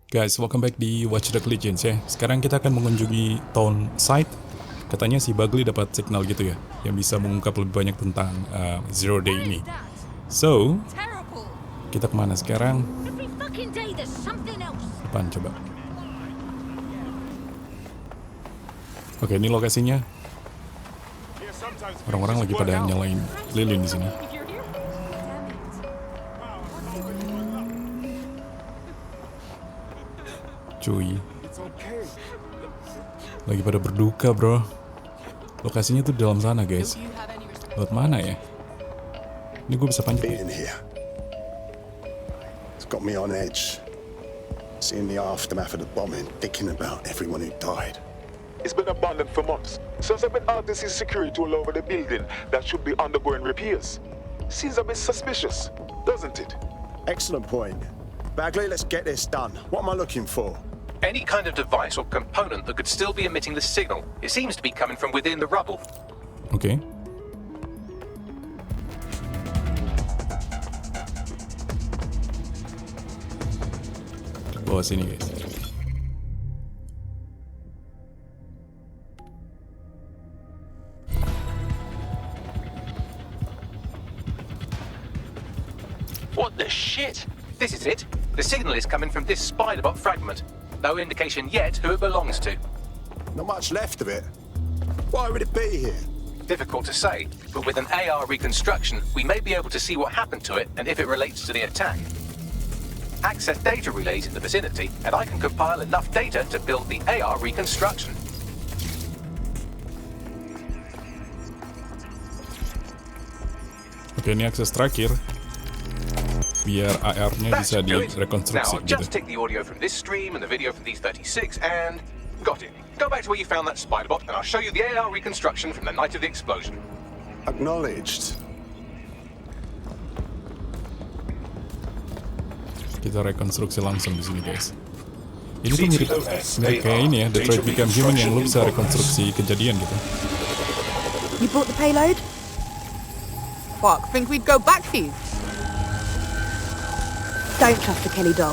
Guys, welcome back di Watch the Legends ya. Sekarang kita akan mengunjungi town site. Katanya si Bagley dapat signal gitu ya, yang bisa mengungkap lebih banyak tentang Zero Day ini. So, kita kemana sekarang? Depan coba. Oke, ini lokasinya. Orang-orang lagi pada nyalain lilin di sini. Cuy, lagi pada berduka bro. Lokasinya tuh di dalam sana guys. Lewat mana ya? Ini gue bisa panjat. It's got me on edge. Seeing the aftermath of the bombing, thinking about everyone who died. It's been abandoned for months. Since I've been out to see security all over the building that should be undergoing repairs. Seems a bit suspicious, doesn't it? Excellent point. Bagley, let's get this done. What am I looking for? Any kind of device or component that could still be emitting the signal. It seems to be coming from within the rubble. Oke. Bawah sini guys. What the shit? This is it. The signal is coming from this spider-bot fragment. No indication yet who it belongs to. Not much left of it. Why would it be here? Difficult to say, but with an AR reconstruction, we may be able to see what happened to it and if it relates to the attack. Access data relays in the vicinity, and I can compile enough data to build the AR reconstruction. Oke, ini akses terakhir. Biar AR-nya bisa Now, direkonstruksi I'll gitu. just take the audio from this stream and the video from these 36 and... Got it. Go back to where you found that spider-bot and I'll show you the AR reconstruction from the night of the explosion. Acknowledged. Kita rekonstruksi langsung di sini guys. Ini tuh mirip kayak ini ya, Detroit Become Human yang lu bisa rekonstruksi kejadian gitu. You brought the payload? Fuck, think we'd go back for you? Don't trust the Kelly dog.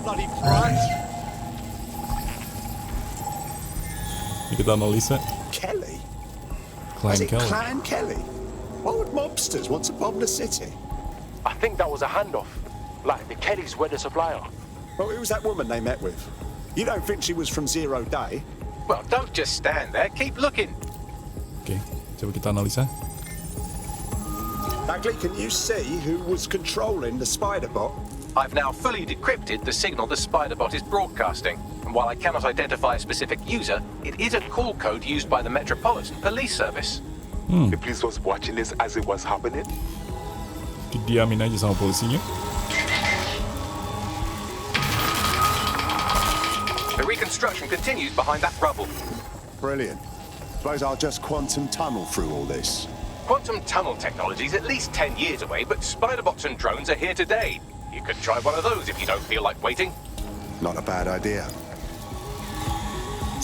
Bloody prize. Ini kita analisa. Kelly? Clan Is it Kelly. Clan Kelly? Why would mobsters want to bomb the city? I think that was a handoff. Like, the Kellys were the supplier. Well, who was that woman they met with? You don't think she was from Zero Day? Well, don't just stand there, keep looking. Oke, coba kita analisa. Bagley, can you see who was controlling the spider bot? I've now fully decrypted the signal the spider-bot is broadcasting, and while I cannot identify a specific user, it is a call code used by the Metropolitan Police Service. The police was watching this as it was happening. Didiamin aja sama polisinya. The reconstruction continues behind that rubble. Brilliant. Suppose I'll just quantum tunnel through all this. Quantum tunnel technology is at least 10 years away, but spider-bots and drones are here today. You could try one of those if you don't feel like waiting. Not a bad idea.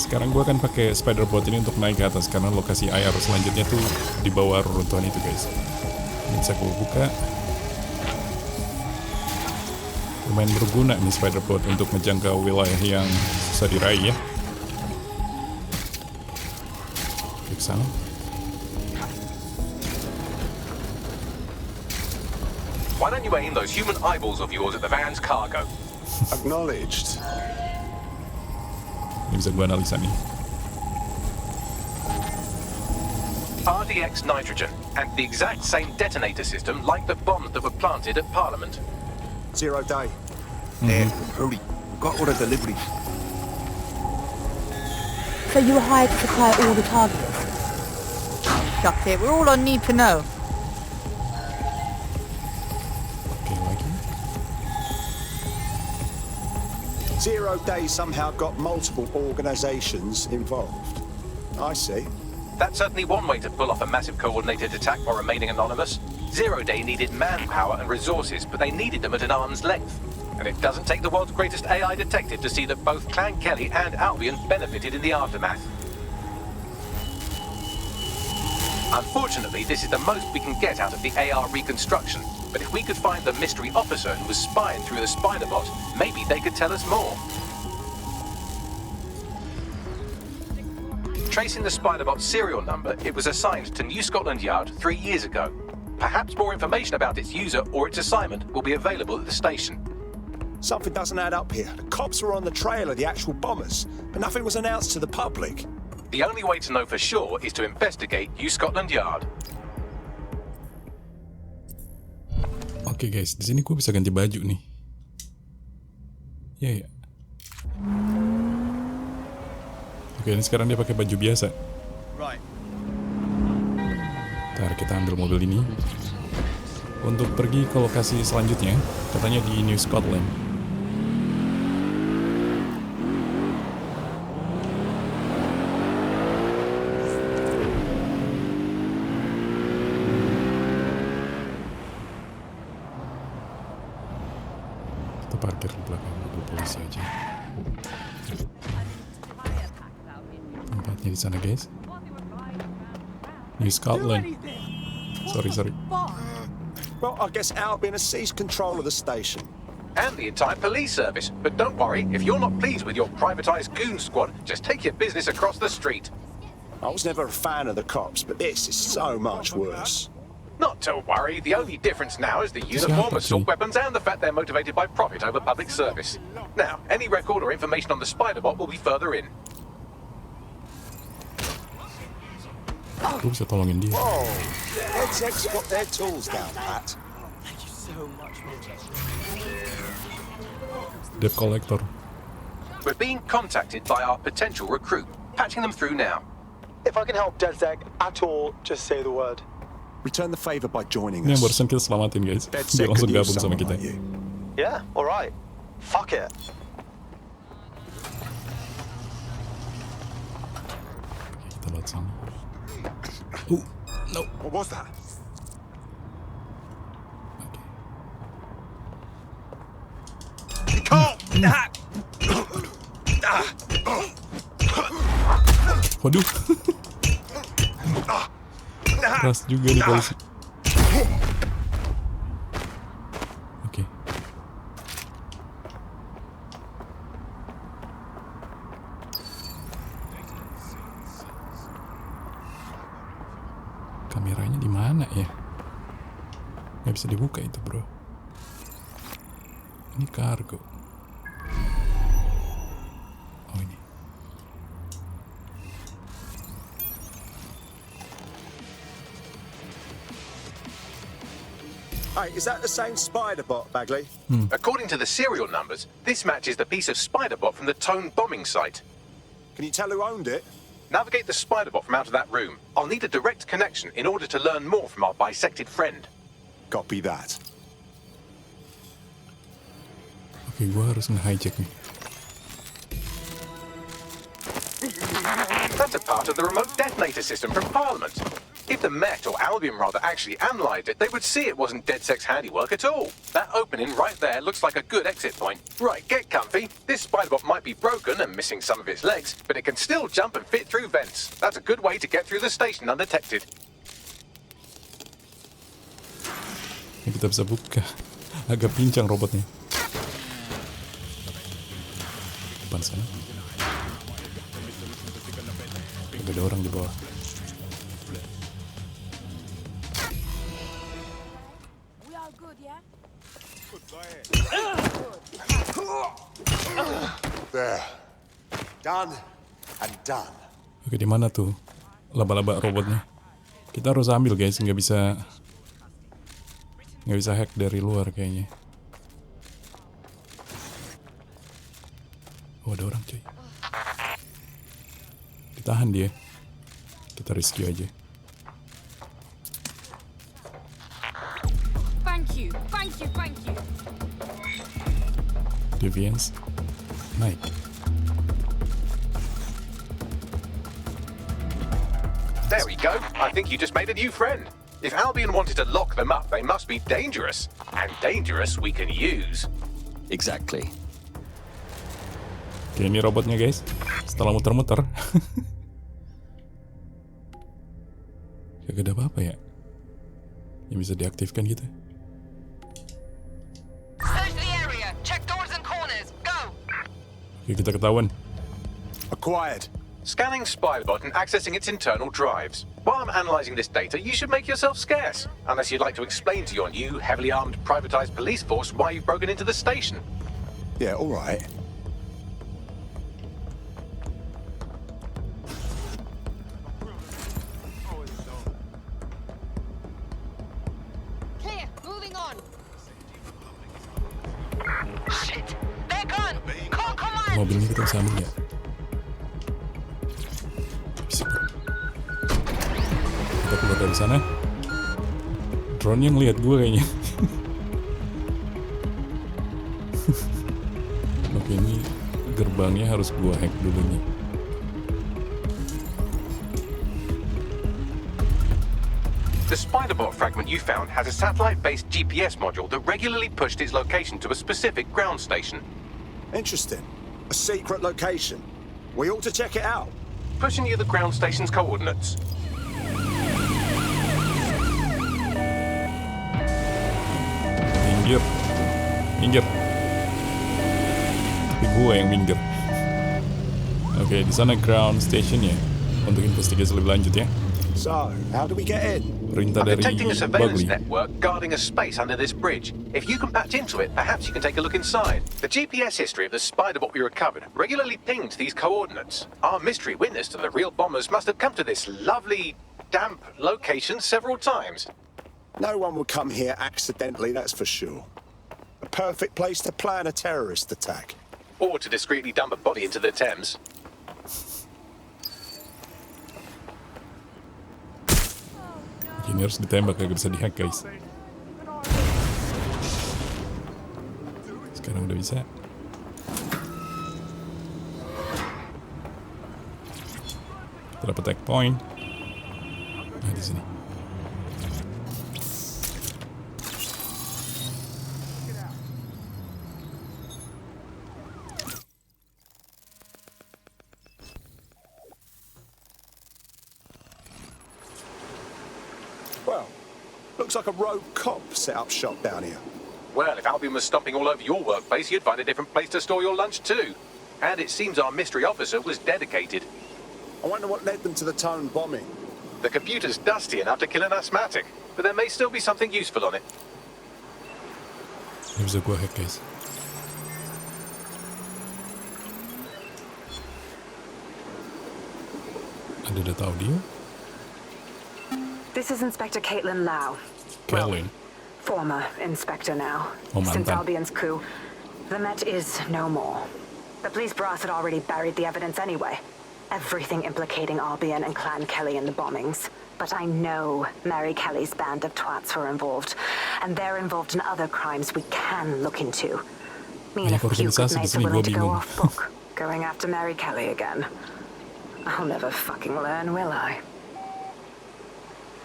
Sekarang gue akan pakai spider bot ini untuk naik ke atas karena lokasi AR selanjutnya tuh di bawah reruntuhan itu guys. Ini bisa gue buka. Lumayan berguna nih spider bot untuk menjangkau wilayah yang susah diraih ya. Oke, ke sana. Why don't you aim those human eyeballs of yours at the van's cargo? Acknowledged. Ini bisa gue analisa nih. RDX nitrogen, and the exact same detonator system like the bombs that were planted at Parliament. Zero Day. Hurry. Got all the deliveries. So you were hired to supply all the targets? Shut it, we're all on need to know. Oke, lagi. Zero Day somehow got multiple organizations involved. I see. That's certainly one way to pull off a massive coordinated attack while remaining anonymous. Zero Day needed manpower and resources, but they needed them at an arm's length. And it doesn't take the world's greatest AI detective to see that both Clan Kelly and Albion benefited in the aftermath. Unfortunately, this is the most we can get out of the AR reconstruction. But if we could find the mystery officer who was spying through the spider bot, maybe they could tell us more. Tracing the spider bot's serial number, it was assigned to New Scotland Yard 3 years ago. Perhaps more information about its user or its assignment will be available at the station. Something doesn't add up here. The cops were on the trail of the actual bombers, but nothing was announced to the public. The only way to know for sure is to investigate New Scotland Yard. Oke guys, di sini gue bisa ganti baju nih. Ya. Oke, ini sekarang dia pakai baju biasa. Ntar kita ambil mobil ini untuk pergi ke lokasi selanjutnya. Katanya di New Scotland. Kita parkir di belakang mobil polisi aja. Tempatnya di sana guys. New Scotland. Sorry. Well, I guess Albion has seized control of the station. And the entire police service. But don't worry, if you're not pleased with your privatized goon squad, just take your business across the street. I was never a fan of the cops, but this is so much worse. Not to worry, the only difference now is the uniform, assault weapons, and the fact they're motivated by profit over public service. Now, any record or information on the spider bot will be further in. Gue bisa tolongin dia. Whoa! DedSec's got their tools down, Pat. Debt collector. We're being contacted by our potential recruit. Patching them through now. If I can help DedSec at all, just say the word. Return the favor by joining Ini yang us. barusan kita selamatin guys. Dia DedSec langsung could use gabung sama someone kita. like you. Yeah, alright. Fuck it. Kita lihat sini. No. What was that? Waduh. Keras juga nih polisi. Oke. Kameranya di mana ya? Nggak bisa dibuka itu, bro. Ini kargo. Oh, ini. Hey, is that the same spider bot, Bagley? According to the serial numbers, this matches the piece of spider bot from the Tone bombing site. Can you tell who owned it? Navigate the spider bot from out of that room. I'll need a direct connection in order to learn more from our bisected friend. Copy that. Oke, gue harus nge-hijack nih. That's a part of the remote detonator system from Parliament. If the Met, or Albion rather, actually analysed it, they would see it wasn't DedSec's handiwork at all. That opening right there looks like a good exit point. Right, get comfy. This spider-bot might be broken and missing some of its legs, but it can still jump and fit through vents. That's a good way to get through the station undetected. Ini kita bisa buka. Agak pincang robotnya. Depan sana. Ada orang di bawah. There. Done and done. Oke, di mana tuh laba-laba robotnya? Kita harus ambil guys, nggak bisa hack dari luar kayaknya. Oh, ada orang cuy. Ditahan dia. Kita rescue aja. Thank you. Deviance naik. There we go. I think you just made a new friend. If Albion wanted to lock them up, they must be dangerous. And dangerous we can use. Exactly. Oke, ini robotnya guys. Setelah muter-muter. Gak ada apa-apa ya yang bisa diaktifkan gitu. Search the area. Check doors and corners. Go. Oke, kita ketahuan. Acquired. Scanning Spybot and accessing its internal drives. While I'm analysing this data, you should make yourself scarce. Unless you'd like to explain to your new, heavily armed, privatised police force why you've broken into the station. Yeah, all right. Clear. Moving on. Shit. They're gone. Call command. Mobilnya kita bisa ambil ya. Bisa. Kita keluar dari sana. Drone yang ngeliat gue kayaknya. Oke, ini gerbangnya harus gue hack dulu nih. The Spiderbot fragment you found has a satellite-based GPS module that regularly pushed its location to a specific ground station. Interesting. A secret location. We ought to check it out. Pushing you the ground station's coordinates. Minggir. Minggir. Tapi gue yang minggir. Oke, di sana ground station ya. Untuk investigasi lebih lanjut ya. So, how do we get in? Perintah I'm dari detecting a surveillance Bugley. network guarding a space under this bridge. If you can patch into it, perhaps you can take a look inside. The GPS history of the Spiderbot we recovered regularly pinged these coordinates. Our mystery witness to the real bombers must have come to this lovely, damp location several times. No one would come here accidentally, that's for sure. A perfect place to plan a terrorist attack. Or to discreetly dump a body into the Thames. Ini harus ditembak, gak bisa dihack guys. Sekarang udah bisa. Kita dapat tag point. Nah, di sini. Well, looks like a rogue cop set up shop down here. Well, if Albion was stomping all over your workplace, you'd find a different place to store your lunch too. And it seems our mystery officer was dedicated. I wonder what led them to the Tone bombing. The computer's dusty enough to kill an asthmatic, but there may still be something useful on it. Ini bisa gue hack guys. Ada data audio. This is Inspector Kaitlin Lau. Kaitlin. Former Inspector now. Oh, Since mantan. Albion's coup, the Met is no more. The police brass had already buried the evidence anyway. Everything implicating Albion and Clan Kelly in the bombings. But I know Mary Kelly's band of twats were involved. And they're involved in other crimes we can look into. Me and a few good mates are willing to go off book, going after Mary Kelly again. I'll never fucking learn, will I?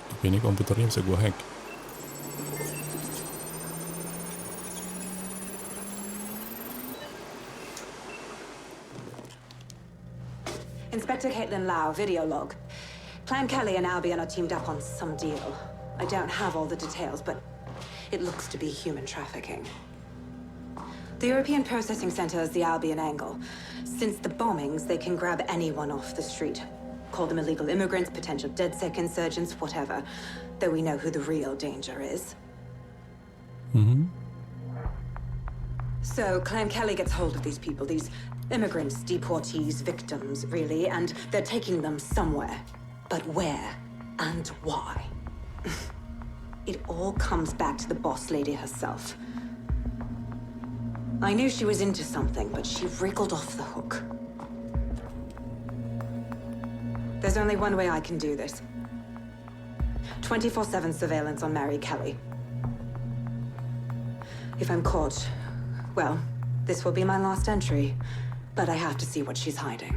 Tapi ini komputernya bisa gue hack. Inspector Kaitlin Lau, video log. Clan Kelly and Albion are teamed up on some deal. I don't have all the details, but it looks to be human trafficking. The European Processing Center is the Albion angle. Since the bombings, they can grab anyone off the street. Call them illegal immigrants, potential DedSec insurgents, whatever. Though we know who the real danger is. So, Clan Kelly gets hold of these people, these immigrants, deportees, victims, really, and they're taking them somewhere. But where and why? It all comes back to the boss lady herself. I knew she was into something, but she wriggled off the hook. There's only one way I can do this. 24/7 surveillance on Mary Kelly. If I'm caught, well, this will be my last entry. But I have to see what she's hiding.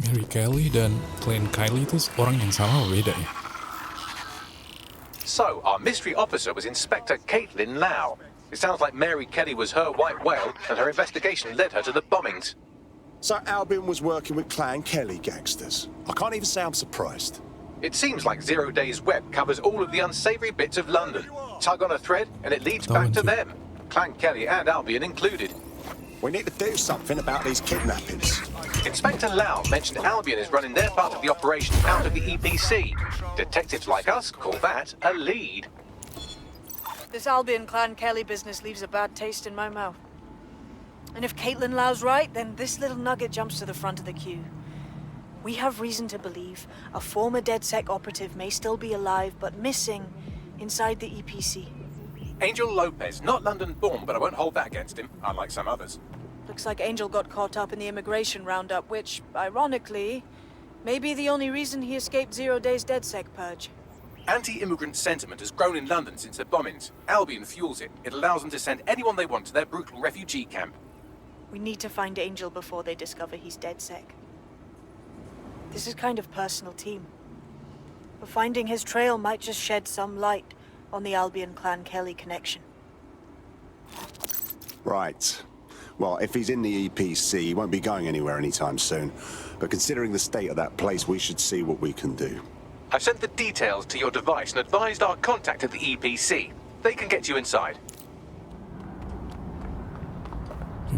Mary Kelly dan Clan Kylie itu orang yang sama atau beda ya? So, our mystery officer was Inspector Kaitlin Lau. It sounds like Mary Kelly was her white whale, and her investigation led her to the bombings. So Albion was working with Clan Kelly gangsters. I can't even say I'm surprised. It seems like 0 Days Web covers all of the unsavory bits of London. Tug on a thread, and it leads back to them. Clan Kelly and Albion included. We need to do something about these kidnappings. Inspector Lau mentioned Albion is running their part of the operation out of the EPC. Detectives like us call that a lead. This Albion Clan Kelly business leaves a bad taste in my mouth. And if Kaitlin Lau's right, then this little nugget jumps to the front of the queue. We have reason to believe a former DedSec operative may still be alive, but missing inside the EPC. Angel Lopez, not London-born, but I won't hold that against him, unlike some others. Looks like Angel got caught up in the immigration roundup, which, ironically, may be the only reason he escaped 0 Days DedSec purge. Anti-immigrant sentiment has grown in London since the bombings. Albion fuels it. It allows them to send anyone they want to their brutal refugee camp. We need to find Angel before they discover he's DedSec. This is kind of personal team. But finding his trail might just shed some light on the Albion Clan Kelly connection. Right. Well, if he's in the EPC, he won't be going anywhere anytime soon. But considering the state of that place, we should see what we can do. I've sent the details to your device and advised our contact at the EPC. They can get you inside.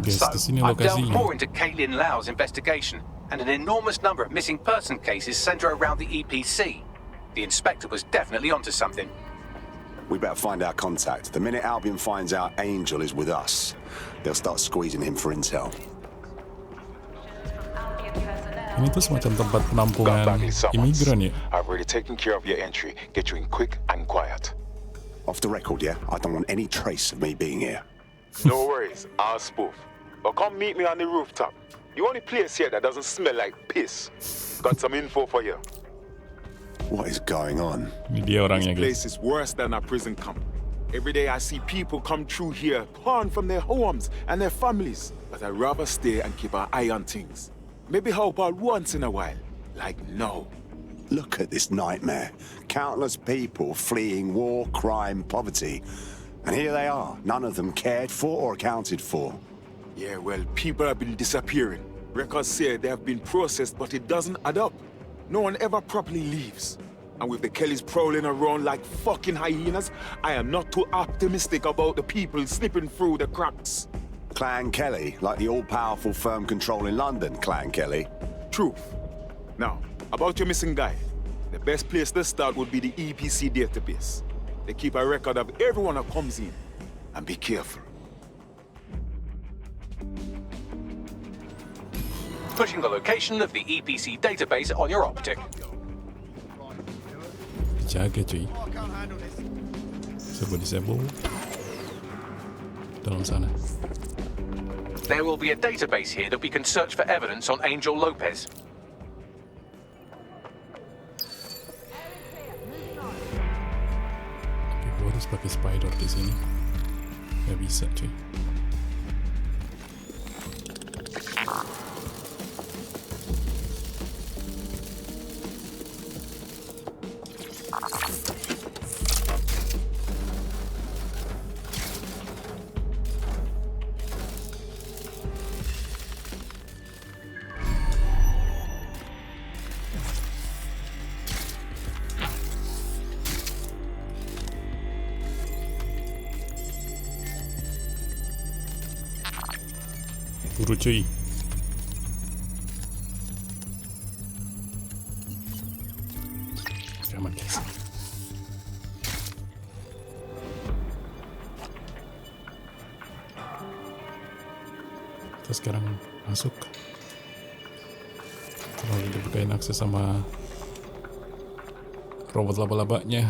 Guys, So, di sini I've delved lokasinya. more into Kaitlin Lau's investigation, and an enormous number of missing person cases center around the EPC. The Inspektur was definitely onto something. We better find our contact. The minute Albion finds out Angel is with us, they'll start squeezing him for intel. Ini tuh semacam tempat penampungan imigran ya. I've already taken care of your entry. Get you in quick and quiet. Off the record, yeah? I don't want any trace of me being here. No worries, I'll spoof. But come meet me on the rooftop. The only place here that doesn't smell like piss. Got some info for you. What is going on? Ini dia orangnya, This place guys. is worse than a prison camp. Every day I see people come through here, torn from their homes and their families. But I'd rather stay and keep an eye on things. Maybe help out once in a while. Like now. Look at this nightmare. Countless people fleeing war, crime, poverty. And here they are, none of them cared for or accounted for. Yeah, well, people have been disappearing. Records say they have been processed, but it doesn't add up. No one ever properly leaves. And with the Kellys prowling around like fucking hyenas, I am not too optimistic about the people slipping through the cracks. Clan Kelly, like the all-powerful firm controlling London, Clan Kelly. Truth. Now, about your missing guy. The best place to start would be the EPC database. They keep a record of everyone that comes in. And be careful. Pushing the location of the EPC database on your optic. Jaga cuy. Serba disable. Dalam sana. There will be a database here that we can search for evidence on Angel Lopez. Oke, gua harus pakai spider di sini. Gak bisa cuy. Buru cuy. Oke, aman guys. Kita sekarang masuk. Kalau dibukain akses sama robot laba-labanya.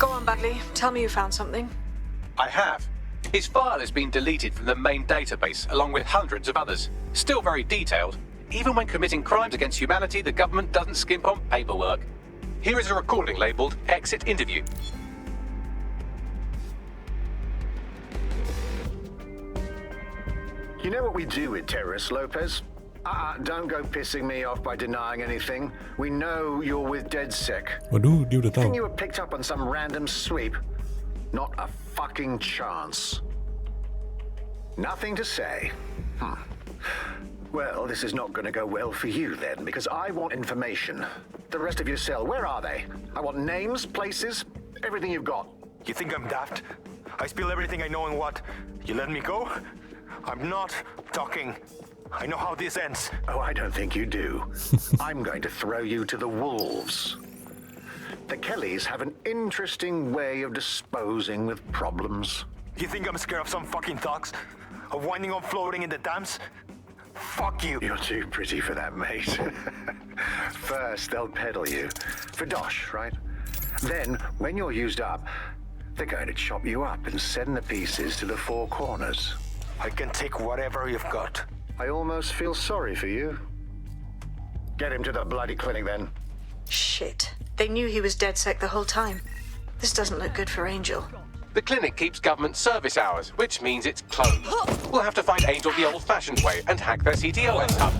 Go on, Bagley. Tell me you found something. I have. His file has been deleted from the main database, along with hundreds of others. Still very detailed. Even when committing crimes against humanity, the government doesn't skimp on paperwork. Here is a recording labeled Exit Interview. You know what we do with terrorists, Lopez? Don't go pissing me off by denying anything. We know you're with DedSec. Waduh, dia udah tahu. Think you were picked up on some random sweep? Not a fucking chance. Nothing to say. Well, this is not going to go well for you then, because I want information. The rest of your cell, where are they? I want names, places, everything you've got. You think I'm daft? I spill everything I know and what? You let me go? I'm not talking. I know how this ends. Oh, I don't think you do. I'm going to throw you to the wolves. The Kellys have an interesting way of disposing with problems. You think I'm scared of some fucking thugs? Of winding up floating in the dams? Fuck you. You're too pretty for that, mate. First, they'll peddle you. For dosh, right? Then, when you're used up, they're going to chop you up and send the pieces to the four corners. I can take whatever you've got. I almost feel sorry for you. Get him to the bloody clinic, then. Shit. They knew he was DedSec the whole time. This doesn't look good for Angel. The clinic keeps government service hours, which means it's closed. We'll have to find Angel the old-fashioned way and hack their CTOS hub.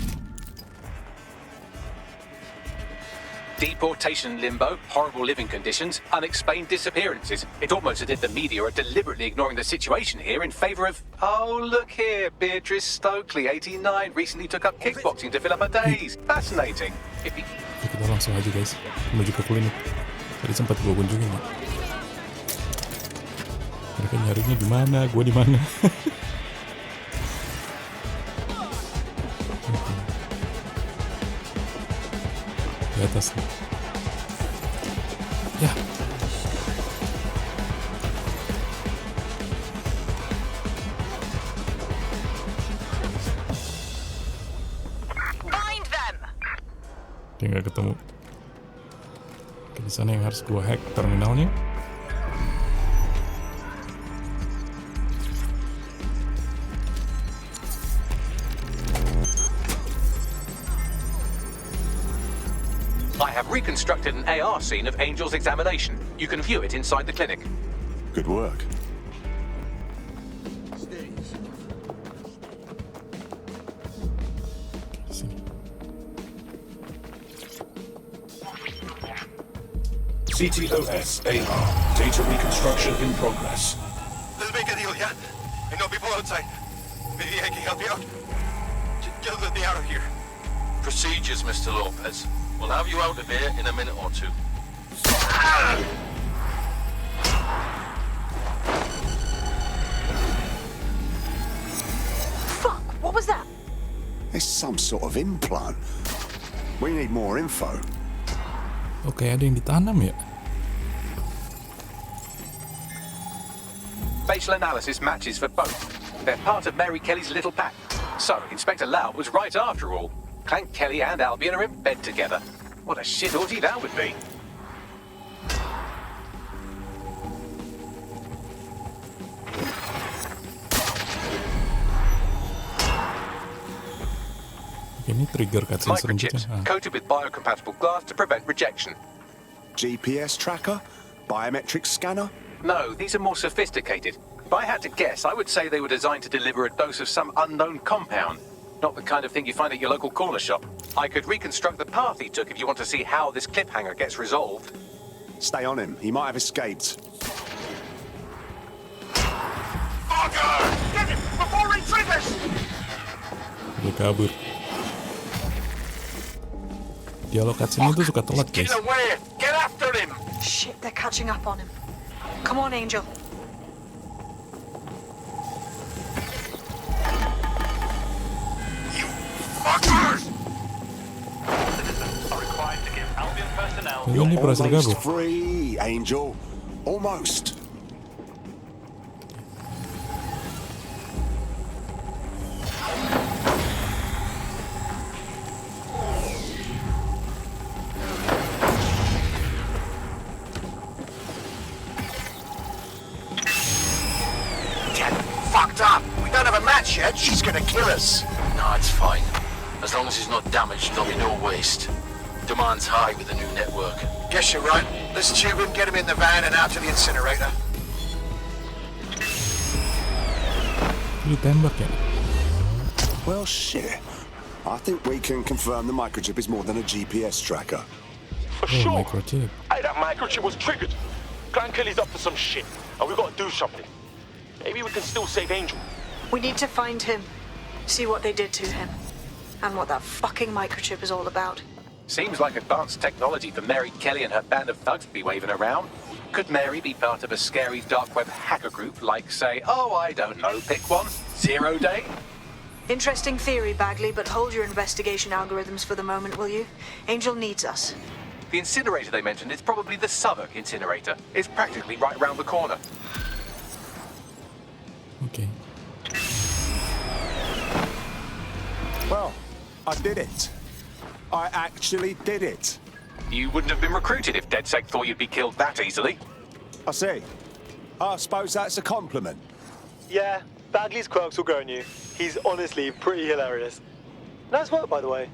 Deportation in limbo, horrible living conditions, unexplained disappearances. It's almost as if the media are deliberately ignoring the situation here in favour of... Oh, look here, Beatrice Stokely, 89, recently took up kickboxing to fill up her days. Fascinating. Kita langsung aja guys, menuju ke klinik. Tadi sempat gue kunjungin ya. Mereka nyarinya di mana, gue di mana. Di atas nih. Ya. Find them. Dia nggak ketemu. Oke, di sana yang harus gue hack terminalnya. I have reconstructed an AR scene of Angel's examination. You can view it inside the clinic. Good work. CTOS AR. Data reconstruction in progress. Let's make a deal, yeah? I know people outside. Maybe I can help you out. Just let me out of here. Procedures, Mr. Lopez. We'll have you out of here in a minute or two. Fuck, what was that? It's some sort of implant. We need more info. Oke, ada yang ditanam ya? Facial analysis matches for both. They're part of Mary Kelly's little pack. So, Inspector Lau was right after all. Clank Kelly and Albion are in bed together. What a shit orgy that would be. Ini trigger cutscene Microchips coated with biocompatible glass to prevent rejection. GPS tracker? Biometric scanner? No, these are more sophisticated. If I had to guess, I would say they were designed to deliver a dose of some unknown compound. Not the kind of thing you find at your local corner shop. I could reconstruct the path he took if you want to see how this cliffhanger gets resolved. Stay on him. He might have escaped. Fucker! Get him before he triggers! Dia kabur. Dialog cutscene itu suka telat guys. Get away! Get after him! Shit, they're catching up on him. Come on, Angel. Fuckers! Ini berhasil kabur. Almost free, Angel. Almost. Get fucked up! We don't have a match yet. She's gonna kill us. No, it's fine. As long as he's not damaged, there'll be no waste. Demand's high with the new network. Guess you're right. Let's tube him, get him in the van and out to the incinerator. Ditembak ya? Well, shit. I think we can confirm the microchip is more than a GPS tracker. For sure. Microchip. Hey, that microchip was triggered. Clan Kelly's up to some shit, and we gotta do something. Maybe we can still save Angel. We need to find him, see what they did to him, and what that fucking microchip is all about. Seems like advanced technology for Mary Kelly and her band of thugs to be waving around. Could Mary be part of a scary dark web hacker group like, say, oh, I don't know, pick one, 0 Day? Interesting theory, Bagley, but hold your investigation algorithms for the moment, will you? Angel needs us. The incinerator they mentioned is probably the Southwark incinerator. It's practically right round the corner. Okay. Well, I did it. I actually did it. You wouldn't have been recruited if DedSec thought you'd be killed that easily. I see. I suppose that's a compliment. Yeah, Bagley's quirks will grow on you. He's honestly pretty hilarious. Nice work, by the way.